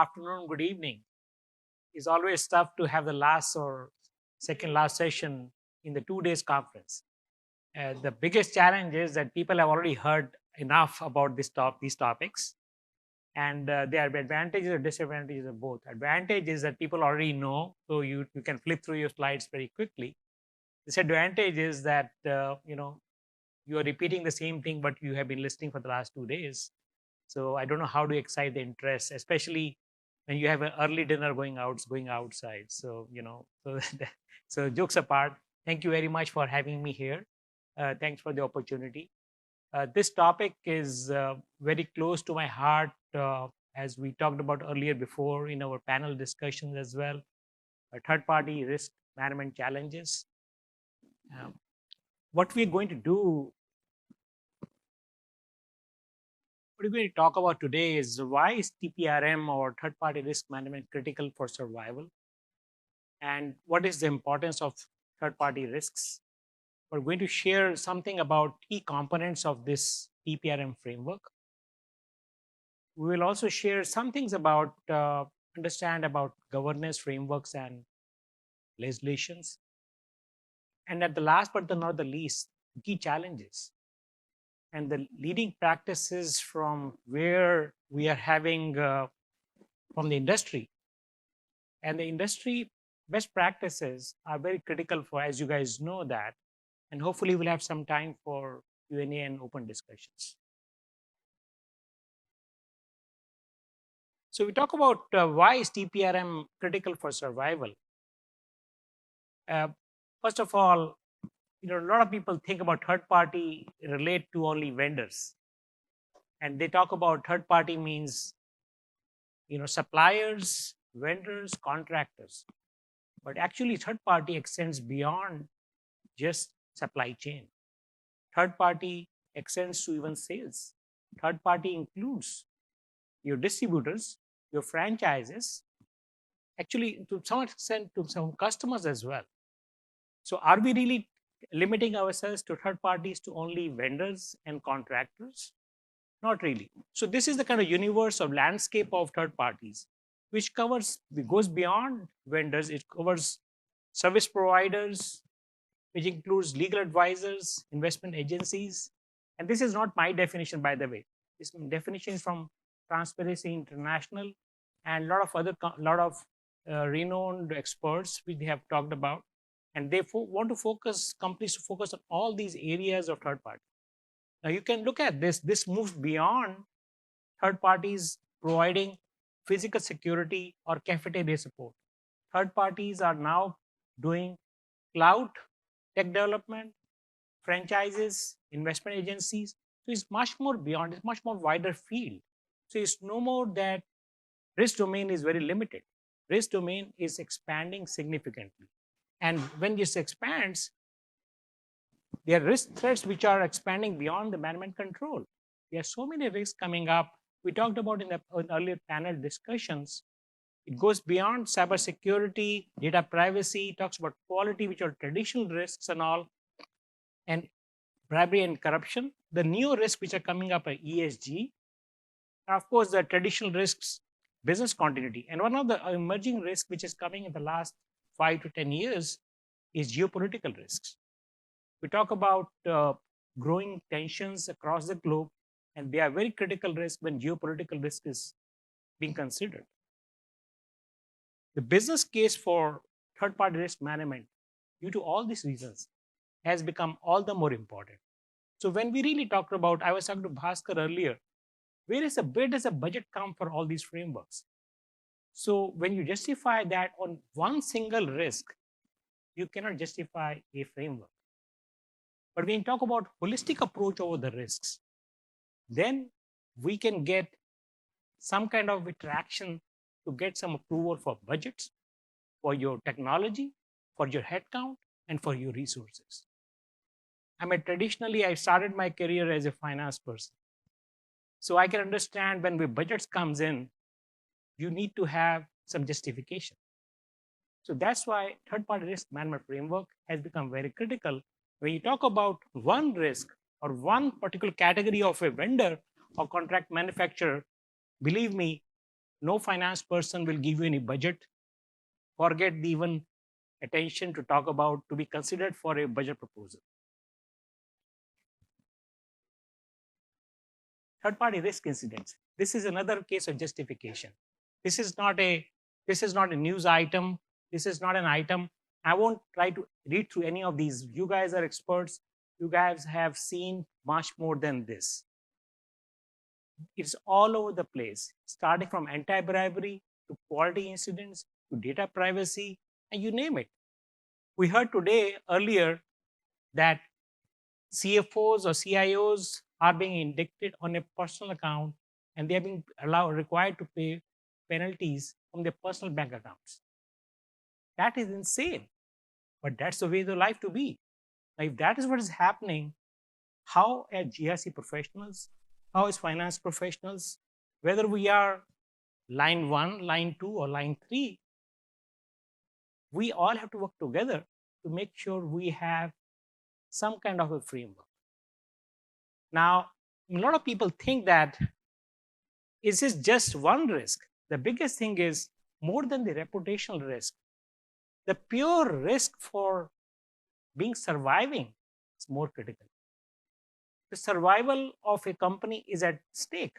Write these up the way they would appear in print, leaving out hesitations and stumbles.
afternoon, good evening. It's always tough to have the last or second last session in the 2 days conference. The biggest challenge is that people have already heard enough about these topics, and there are advantages and disadvantages of both. Advantage is that people already know, so you can flip through your slides very quickly. Disadvantage is that you are repeating the same thing, but you have been listening for the last 2 days. So I don't know how to excite the interest, especially when you have an early dinner going outside. So so jokes apart, thank you very much for having me here. Thanks for the opportunity. This topic is very close to my heart, as we talked about earlier before in our panel discussions as well. Third-party risk management challenges. What we're going to do, what we're going to talk about today is why is TPRM or third-party risk management critical for survival, and what is the importance of third-party risks. We're going to share something about key components of this TPRM framework. We will also share some things about understand about governance frameworks and legislations. And at the last but not the least, key challenges and the leading practices from where we are having from the industry. And the industry best practices are very critical for, as you guys know that, and hopefully we'll have some time for Q&A and open discussions. So we talk about why is TPRM critical for survival. First of all, a lot of people think about third party relate to only vendors, and they talk about third party means suppliers, vendors, contractors. But actually, third party extends beyond just supply chain. Third party extends to even sales. Third party includes your distributors, your franchises, actually to some extent to some customers as well. So are we really limiting ourselves to third parties to only vendors and contractors? Not really. So this is the kind of universe of landscape of third parties, which goes beyond vendors. It covers service providers, which includes legal advisors, investment agencies. And this is not my definition, by the way. This definition is from Transparency International and a lot of renowned experts which they have talked about. And they want to focus, companies to focus on all these areas of third party. Now you can look at this. This moves beyond third parties providing physical security or cafeteria support. Third parties are now doing cloud tech development, franchises, investment agencies. So it's much more beyond, it's much more wider field. So it's no more that risk domain is very limited. Risk domain is expanding significantly. And when this expands, there are risk threats which are expanding beyond the management control. There are so many risks coming up. We talked about in the earlier panel discussions. It goes beyond cybersecurity, data privacy, talks about quality, which are traditional risks and all, and bribery and corruption. The new risks which are coming up are ESG. Of course, the traditional risks, business continuity. And one of the emerging risks which is coming in the last 5 to 10 years is geopolitical risks. We talk about growing tensions across the globe, and they are very critical risks when geopolitical risk is being considered. The business case for third-party risk management, due to all these reasons, has become all the more important. So when we really talked about, I was talking to Bhaskar earlier, where does a budget come for all these frameworks? So when you justify that on one single risk, you cannot justify a framework. But when you talk about holistic approach over the risks, then we can get some kind of traction to get some approval for budgets, for your technology, for your headcount, and for your resources. Traditionally, I started my career as a finance person. So I can understand when the budgets comes in, you need to have some justification. So that's why third-party risk management framework has become very critical. When you talk about one risk, or one particular category of a vendor or contract manufacturer, believe me, No finance person will give you any budget. Forget the even attention to talk about to be considered for a budget proposal. Third-party risk incidents. This is another case of justification. This is not a news item. This is not an item. I won't try to read through any of these. You guys are experts. You guys have seen much more than this. It's all over the place, starting from anti-bribery to quality incidents to data privacy, and you name it. We heard today earlier that CFOs or CIOs are being indicted on a personal account, and they are being required to pay penalties from their personal bank accounts. That is insane, but that's the way of life to be. Now, if that is what is happening, how as GRC professionals, how as finance professionals, whether we are line 1, line 2, or line 3, we all have to work together to make sure we have some kind of a framework. Now, a lot of people think that is this just one risk? The biggest thing is more than the reputational risk. The pure risk for being surviving is more critical. The survival of a company is at stake.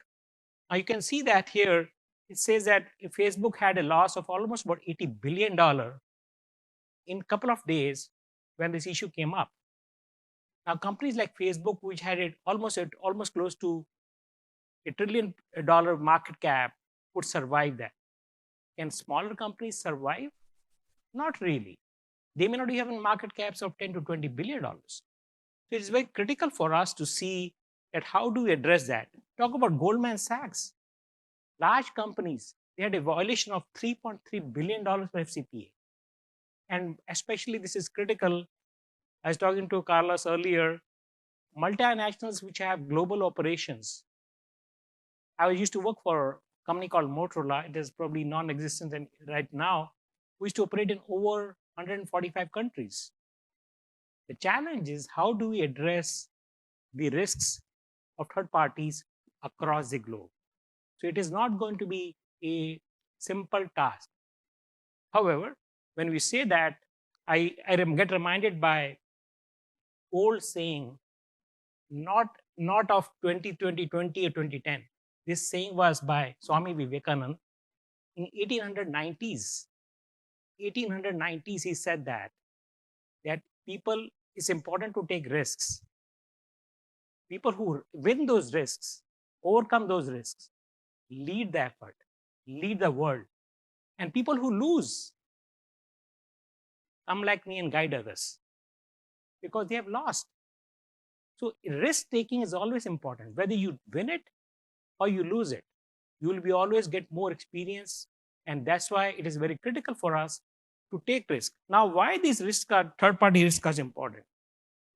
Now you can see that here. It says that if Facebook had a loss of almost about $80 billion in a couple of days when this issue came up. Now companies like Facebook, which had it almost close to $1 trillion market cap, would survive that. Can smaller companies survive? Not really. They may not have market caps of 10 to $20 billion. So it is very critical for us to see that how do we address that. Talk about Goldman Sachs. Large companies, they had a violation of $3.3 billion for FCPA. And especially this is critical. I was talking to Carlos earlier, multinationals which have global operations. I used to work for a company called Motorola. It is probably non-existent right now. We used to operate in over 145 countries. The challenge is how do we address the risks of third parties across the globe? So it is not going to be a simple task. However, when we say that, I get reminded by old saying, not of 2020 or 2010. This saying was by Swami Vivekananda in 1890s. 1890s, he said that people, it's important to take risks. People who win those risks, overcome those risks, lead the effort, lead the world. And people who lose, come like me and guide others because they have lost. So risk taking is always important. Whether you win it or you lose it, you will be always get more experience. And that's why it is very critical for us to take risk. Now, why these risks are, third-party risks are important?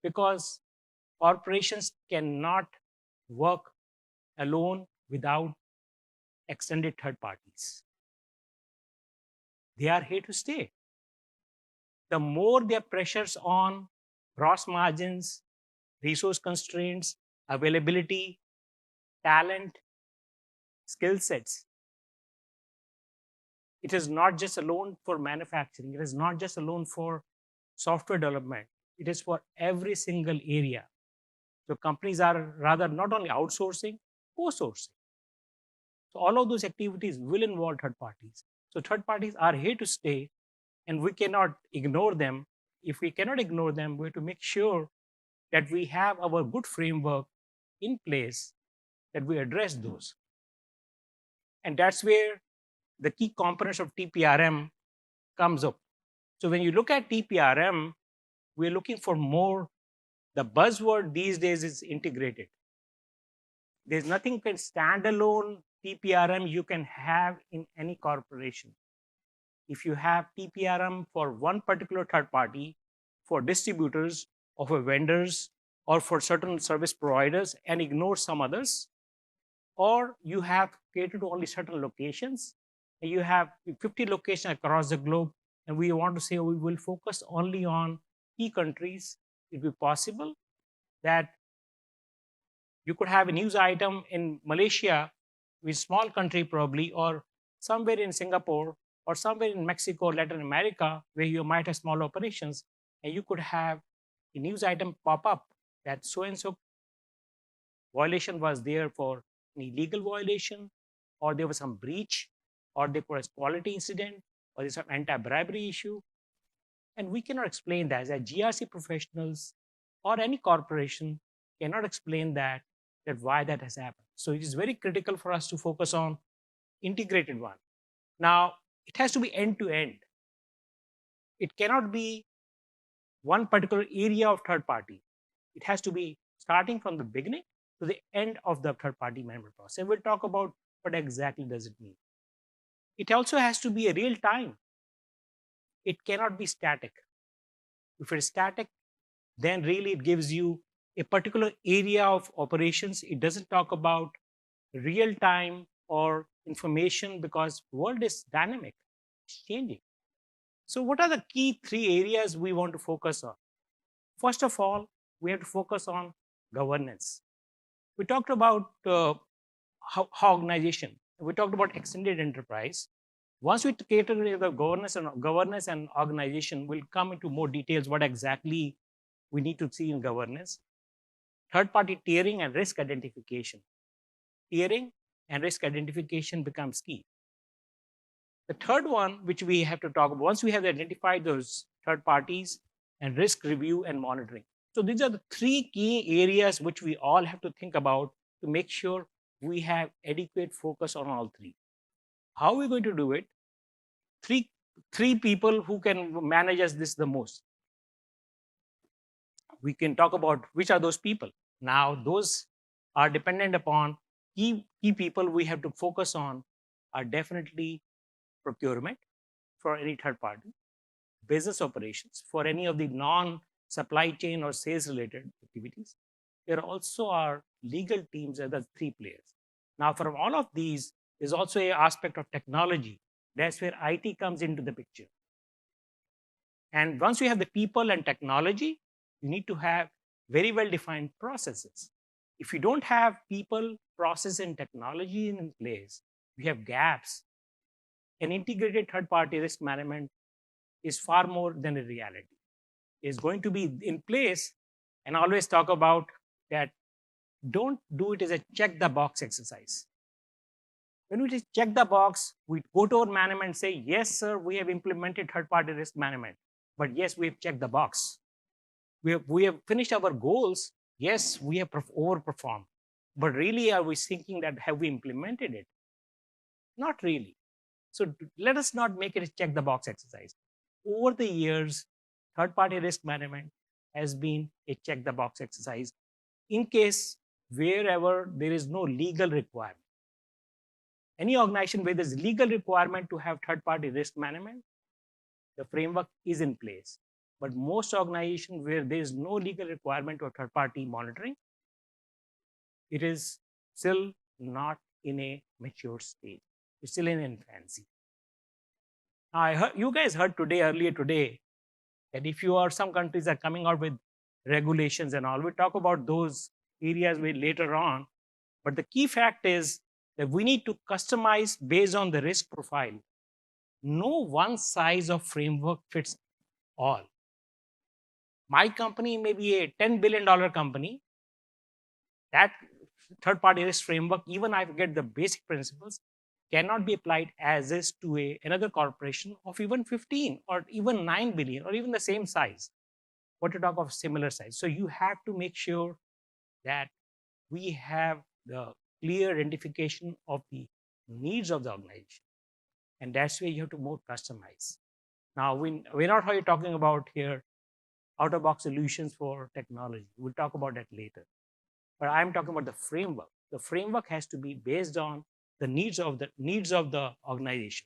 Because corporations cannot work alone without extended third parties. They are here to stay. The more there are pressures on gross margins, resource constraints, availability, talent, skill sets, it is not just alone for manufacturing. It is not just alone for software development. It is for every single area. So companies are rather not only outsourcing, co-sourcing. So all of those activities will involve third parties. So third parties are here to stay, and we cannot ignore them. If we cannot ignore them, we have to make sure that we have our good framework in place, that we address those. And that's where the key components of TPRM comes up. So when you look at TPRM, we're looking for more. The buzzword these days is integrated. There's nothing can standalone TPRM you can have in any corporation. If you have TPRM for one particular third party, for distributors, or for vendors, or for certain service providers, and ignore some others, or you have catered to only certain locations, and you have 50 locations across the globe, and we want to say we will focus only on key countries, it will be possible that you could have a news item in Malaysia, with a small country probably, or somewhere in Singapore or somewhere in Mexico or Latin America, where you might have small operations, and you could have a news item pop up that so and so violation was there for an illegal violation, or there was some breach, or there was quality incident, or there's some anti-bribery issue. And we cannot explain that as GRC professionals or any corporation cannot explain that why that has happened. So it is very critical for us to focus on integrated one. Now, it has to be end to end. It cannot be one particular area of third party. It has to be starting from the beginning to the end of the third party management process. And we'll talk about what exactly does it mean. It also has to be a real time. It cannot be static. If it's static, then really it gives you a particular area of operations. It doesn't talk about real time or information, because the world is dynamic, it's changing. So what are the key three areas we want to focus on? First of all, we have to focus on governance. We talked about how organization. We talked about extended enterprise. Once we cater to the governance and organization, we'll come into more details what exactly we need to see in governance. Third-party tiering and risk identification. Tiering and risk identification becomes key. The third one, which we have to talk about, once we have identified those third parties, and risk review and monitoring. So these are the three key areas which we all have to think about to make sure we have adequate focus on all three. How are we going to do it? Three people who can manage us this the most. We can talk about which are those people. Now, those are dependent upon key people we have to focus on are definitely procurement for any third party, business operations for any of the non-supply chain or sales related activities. There also are legal teams as the three players. Now, from all of these, there's also an aspect of technology. That's where IT comes into the picture. And once you have the people and technology, you need to have very well-defined processes. If you don't have people, process, and technology in place, you have gaps. An integrated third-party risk management is far more than a reality. It's going to be in place, and always talk about that. Don't do it as a check the box exercise. When we just check the box, we go to our management and say, yes, sir, we have implemented third-party risk management. But yes, we have checked the box. We have finished our goals. Yes, we have overperformed. But really, are we thinking that have we implemented it? Not really. So let us not make it a check the box exercise. Over the years, third-party risk management has been a check the box exercise in case wherever there is no legal requirement. Any organization where there's legal requirement to have third-party risk management, the framework is in place. But most organizations where there is no legal requirement for third-party monitoring, it is still not in a mature state. It's still in infancy. Now, you guys heard earlier today, that if you are, some countries are coming out with regulations and all, we'll talk about those areas later on. But the key fact is that we need to customize based on the risk profile. No one size of framework fits all. My company may be a $10 billion company. That third-party risk framework, even I get the basic principles, cannot be applied as is to another corporation of even 15 or even 9 billion or even the same size. What to talk of similar size. So you have to make sure that we have the clear identification of the needs of the organization. And that's where you have to more customize. Now, we're not talking about here out-of-box solutions for technology. We'll talk about that later. But I'm talking about the framework. The framework has to be based on the needs of the organization.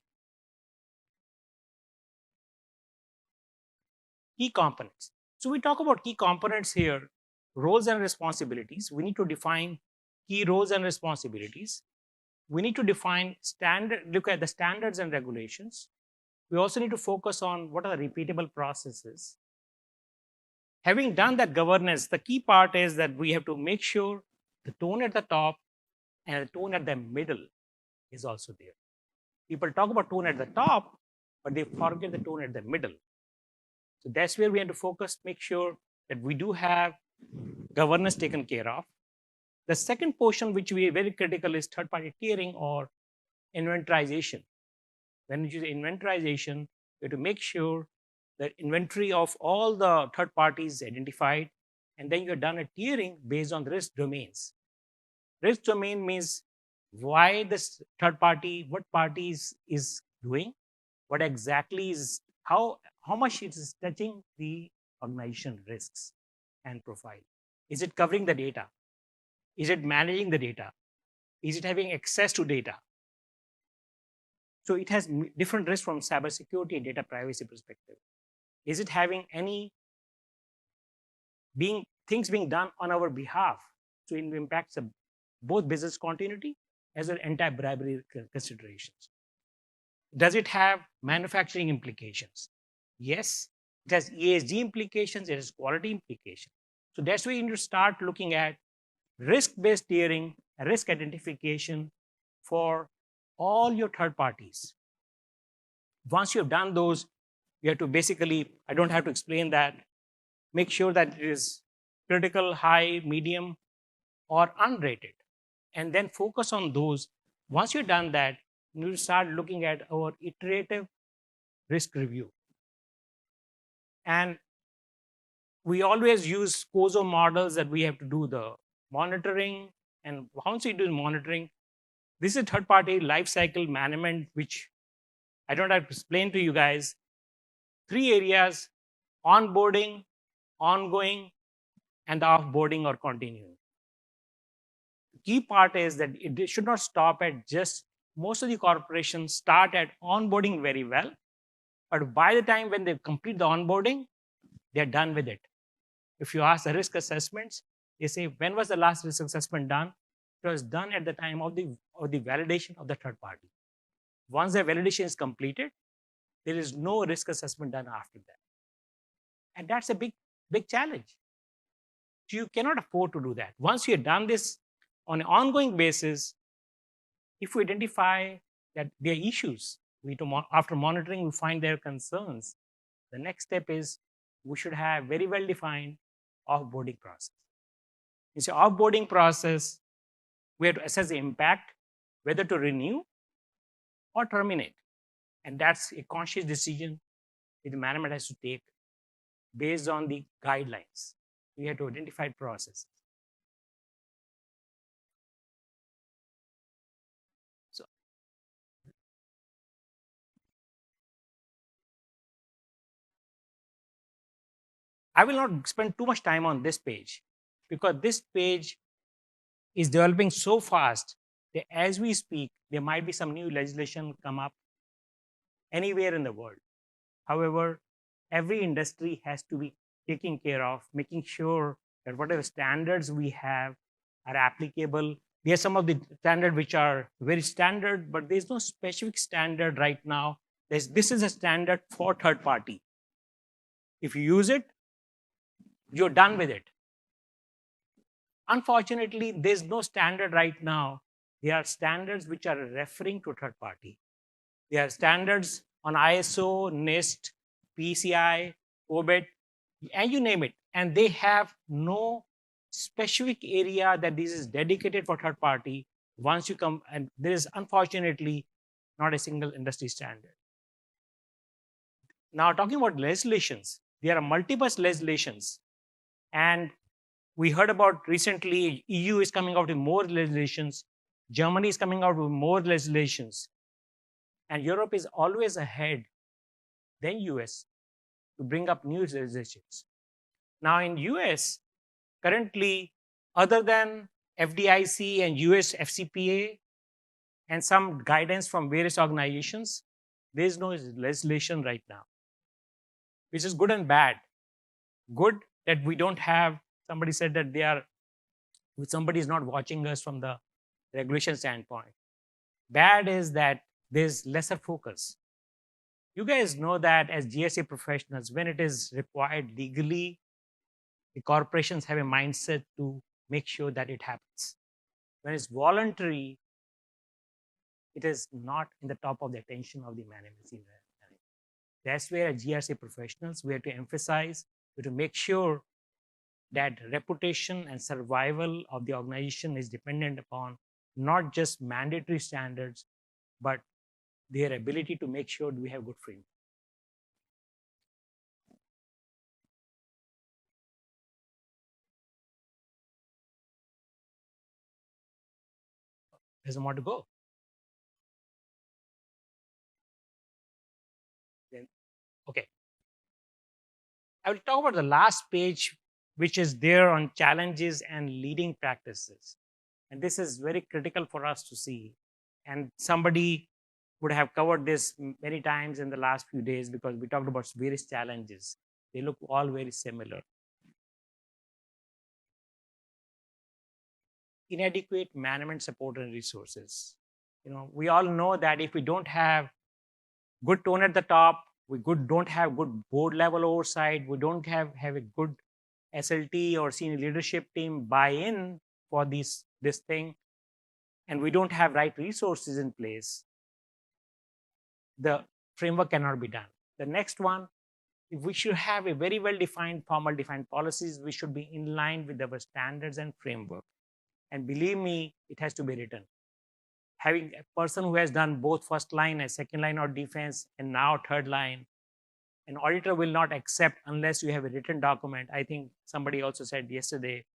Key components. So we talk about key components here, roles and responsibilities. We need to define key roles and responsibilities. We need to define look at the standards and regulations. We also need to focus on what are the repeatable processes. Having done that governance, the key part is that we have to make sure the tone at the top and the tone at the middle is also there. People talk about tone at the top, but they forget the tone at the middle. So that's where we have to focus, make sure that we do have governance taken care of. The second portion, which we are very critical, is third-party tiering or inventorization. When you use inventorization, you have to make sure that inventory of all the third parties is identified, and then you're done a tiering based on the risk domains. Risk domain means why this third party, what parties is doing, what exactly is, how much it is touching the organization risks and profile. Is it covering the data? Is it managing the data? Is it having access to data? So it has different risks from cybersecurity and data privacy perspective. Is it having any things being done on our behalf? So it impacts both business continuity as well as anti-bribery considerations. Does it have manufacturing implications? Yes. It has ESG implications, it has quality implications. So that's why you need to start looking at risk-based tiering, risk identification for all your third parties. Once you've done those, you have to basically, I don't have to explain that, make sure that it is critical, high, medium, or unrated, and then focus on those. Once you've done that, you start looking at our iterative risk review. And we always use COSO models that we have to do the monitoring. And once you do monitoring, this is third-party lifecycle management, which I don't have to explain to you guys. 3 areas: onboarding, ongoing, and the offboarding or continuing. The key part is that it should not stop at just, most of the corporations start at onboarding very well, but by the time when they complete the onboarding, they're done with it. If you ask the risk assessments, they say, when was the last risk assessment done? It was done at the time of the validation of the third party. Once the validation is completed, there is no risk assessment done after that. And that's a big challenge. So you cannot afford to do that. Once you have done this on an ongoing basis, if we identify that there are issues, after monitoring, we find there are concerns, the next step is we should have very well-defined offboarding process. It's an offboarding process. We have to assess the impact, whether to renew or terminate. And that's a conscious decision that the management has to take based on the guidelines. We have to identify processes. So I will not spend too much time on this page, because this page is developing so fast that as we speak, there might be some new legislation come up anywhere in the world. However, every industry has to be taken care of, making sure that whatever standards we have are applicable. There are some of the standards which are very standard, but there's no specific standard right now. This is a standard for third party. If you use it, you're done with it. Unfortunately, there's no standard right now. There are standards which are referring to third party. There are standards on ISO, NIST, PCI, OBIT, and you name it. And they have no specific area that this is dedicated for third party. Once you come, and there is unfortunately not a single industry standard. Now, talking about legislations, there are multiple legislations. And we heard about recently, EU is coming out with more legislations. Germany is coming out with more legislations. And Europe is always ahead than US to bring up new legislations. Now in US, currently, other than FDIC and US FCPA and some guidance from various organizations, there is no legislation right now, which is good and bad. Good that we don't have, somebody said that somebody is not watching us from the regulation standpoint. Bad is that there's lesser focus. You guys know that as GRC professionals, when it is required legally, the corporations have a mindset to make sure that it happens. When it's voluntary, it is not in the top of the attention of the management. That's where as GRC professionals, we have to emphasize, we have to make sure that reputation and survival of the organization is dependent upon not just mandatory standards, but their ability to make sure we have good framework. There's more to go. Then, okay. I will talk about the last page, which is there on challenges and leading practices. And this is very critical for us to see. And somebody would have covered this many times in the last few days because we talked about various challenges. They look all very similar. Inadequate management support and resources. We all know that if we don't have good tone at the top, we don't have good board level oversight, we don't have a good SLT or senior leadership team buy-in for this thing, and we don't have right resources in place, the framework cannot be done. The next one, if we should have a very well-defined, formal defined policies, we should be in line with our standards and framework. And believe me, it has to be written. Having a person who has done both first line and second line of defense and now third line, an auditor will not accept unless you have a written document. I think somebody also said yesterday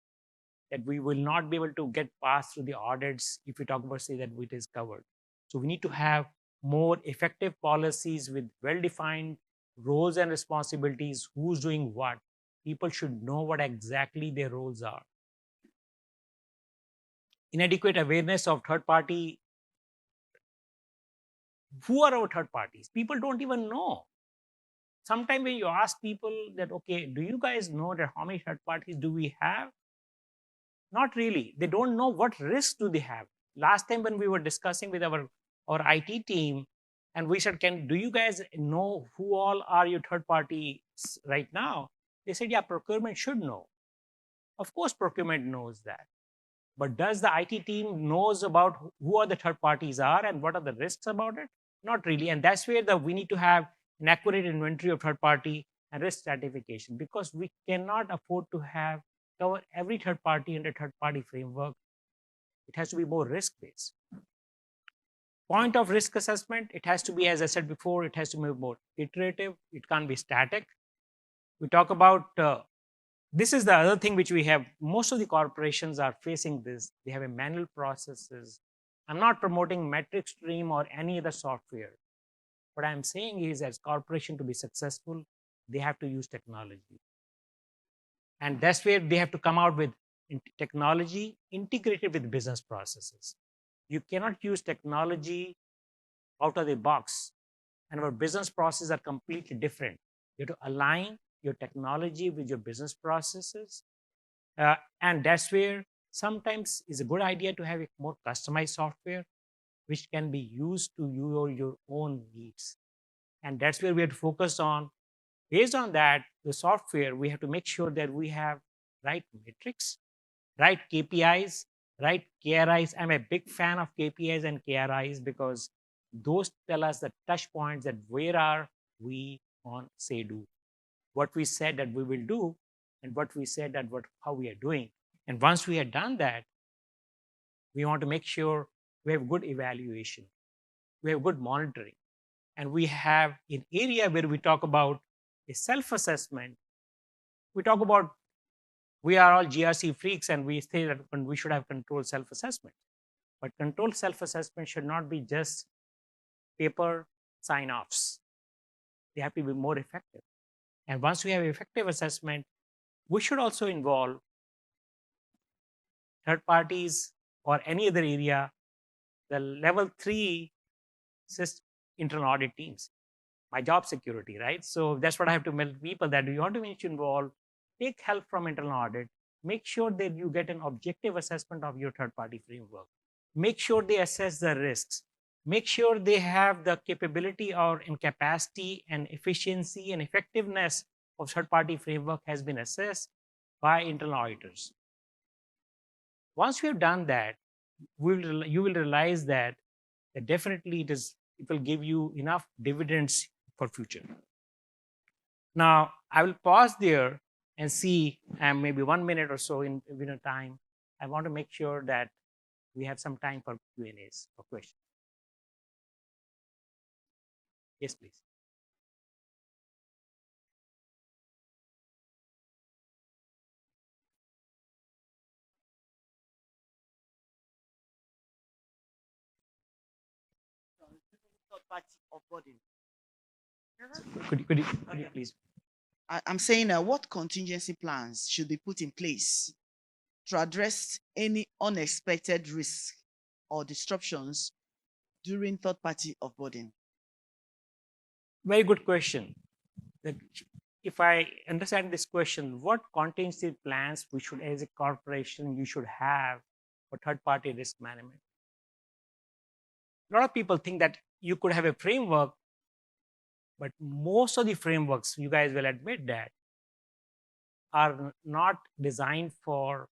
that we will not be able to get past through the audits if we talk about say that it is covered. So we need to have more effective policies with well-defined roles and responsibilities, who's doing what. People should know what exactly their roles are. Inadequate awareness of third party. Who are our third parties? People don't even know. Sometimes when you ask people that, okay, do you guys know that how many third parties do we have? Not really. They don't know what risks do they have. Last time when we were discussing with our IT team, and we said, do you guys know who all are your third parties right now? They said, yeah, procurement should know. Of course, procurement knows that. But does the IT team knows about who are the third parties are and what are the risks about it? Not really. And that's where we need to have an accurate inventory of third party and risk stratification, because we cannot afford to cover every third party under third party framework. It has to be more risk based. Point of risk assessment, it has to be, as I said before, it has to be more iterative. It can't be static. We talk about this is the other thing which we have. Most of the corporations are facing this. They have a manual processes. I'm not promoting metric stream or any other software. What I'm saying is, as corporation to be successful, they have to use technology. And that's where they have to come out with technology integrated with business processes. You cannot use technology out of the box, and our business processes are completely different. You have to align your technology with your business processes. And that's where sometimes it's a good idea to have a more customized software which can be used to your own needs. And that's where we have to focus on. Based on that, the software, we have to make sure that we have right metrics, right KPIs, right KRIs. I'm a big fan of KPIs and KRIs because those tell us the touch points that where are we on say do. What we said that we will do and what we said that how we are doing. And once we have done that, we want to make sure we have good evaluation, we have good monitoring, and we have an area where we talk about a self-assessment. We talk about we are all GRC freaks and we say that we should have controlled self-assessment. But controlled self-assessment should not be just paper sign-offs. They have to be more effective. And once we have effective assessment, we should also involve third parties or any other area, the level 3 internal audit teams. My job security, right? So that's what I have to tell people, that you want to make involved, take help from internal audit, make sure that you get an objective assessment of your third party framework, make sure they assess the risks, make sure they have the capability or in capacity and efficiency and effectiveness of third party framework has been assessed by internal auditors. Once we have done that, you will realize that then definitely it will give you enough dividends for future. Now, I will pause there and see maybe 1 minute or so in time. I want to make sure that we have some time for Q&As or questions. Yes, please. Third party offboarding. Could you please? I'm saying what contingency plans should be put in place to address any unexpected risks or disruptions during third party offboarding? Very good question. That if I understand this question, what contingency plans we should, as a corporation, you should have for third-party risk management? A lot of people think that you could have a framework, but most of the frameworks, you guys will admit that, are not designed for.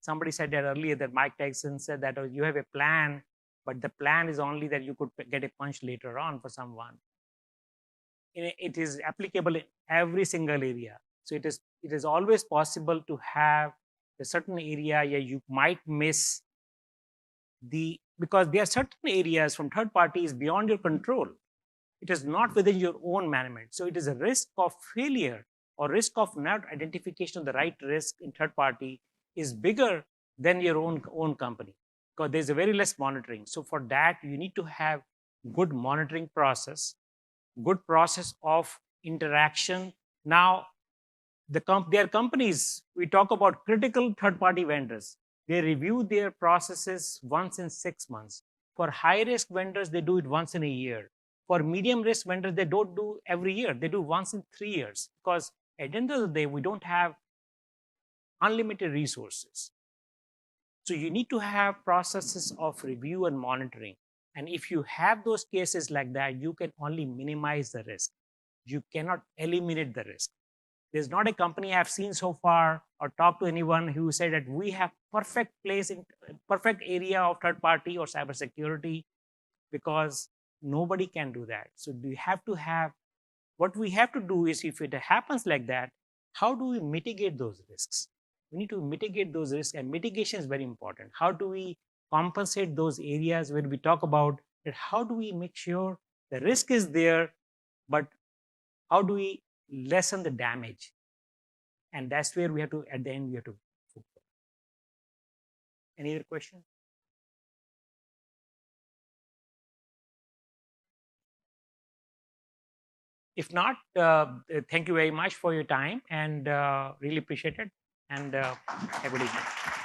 Somebody said that earlier, that Mike Tyson said that, oh, you have a plan, but the plan is only that you could get a punch later on for someone. It is applicable in every single area. So it is always possible to have a certain area where you might miss because there are certain areas from third parties beyond your control. It is not within your own management. So it is a risk of failure or risk of not identification of the right risk in third party is bigger than your own company, because there's a very less monitoring. So for that, you need to have good monitoring process, good process of interaction. Now, their companies, we talk about critical third-party vendors. They review their processes once in 6 months. For high-risk vendors, they do it once in a year. For medium-risk vendors, they don't do every year. They do once in 3 years, because at the end of the day, we don't have unlimited resources. So you need to have processes of review and monitoring. And if you have those cases like that, you can only minimize the risk. You cannot eliminate the risk. There's not a company I've seen so far or talked to anyone who said that we have perfect place in perfect area of third party or cybersecurity, because nobody can do that. So we have to have, what we have to do is, if it happens like that, how do we mitigate those risks? We need to mitigate those risks, and mitigation is very important. How do we compensate those areas when we talk about that? How do we make sure the risk is there, but how do we lessen the damage? And that's where we have to, at the end, we have to focus. Any other question? If not, thank you very much for your time, and really appreciate it. And have a good evening.